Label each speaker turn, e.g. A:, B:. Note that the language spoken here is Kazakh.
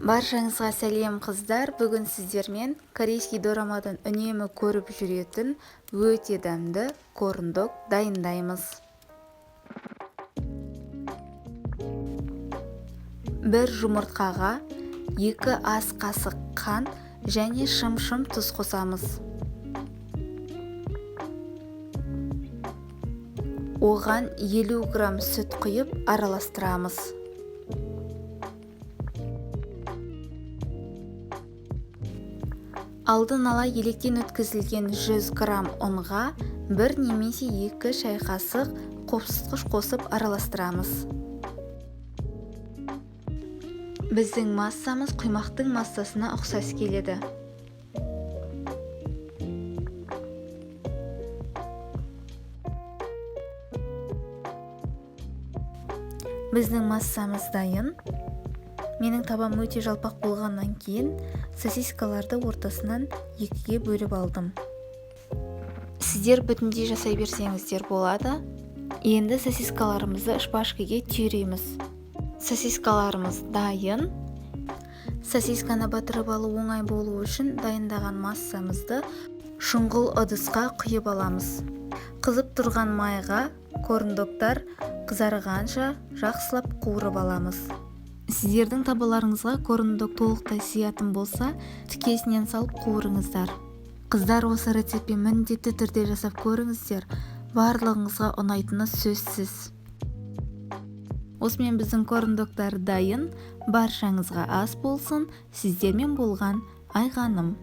A: Баршаңызға сәлем қыздар. Бүгін сіздермен корейский дорамадан үнемі көріп жүретін өте дәмді корндок дайындаймыз. Бір жұмыртқаға 2 ас қасық қант және шым-шым тұз қосамыз. Оған 50 грамм сүт құйып араластырамыз. Алдын ала електен өткізілген 100 грамм ұнға 1 немесе 2 шай қасық қопсытқыш қосып араластырамыз. Біздің массамыз құймақтың массасына ұқсас келеді. Біздің массамыз дайын. Менің табам өте жалпақ болғаннан кейін сосискаларды ортасынан 2-ге бөліп алдым. Сіздер бүтіндей жасай берсеңіздер болады. Енді сосискаларымызды шпажкаға түйреміз. Сосискаларымыз дайын. Сосисканы батырып алу оңай болу үшін дайындаған массамызды шұңғыл ыдысқа құйып аламыз. Қызып тұрған майға корндоктар қызарғанша жақсылап қуырып аламыз. Сіздердің табаларыңызға корндок толықтай сиятын болса, тікесінен салып қуырыңыздар. Қыздар, осы рецептпен міндетті түрде жасап көріңіздер. Барлығыңызға ұнайтыны сөзсіз. Осымен біздің корндоктар дайын. Баршаңызға ас болсын. Сіздермен болған Айғаным.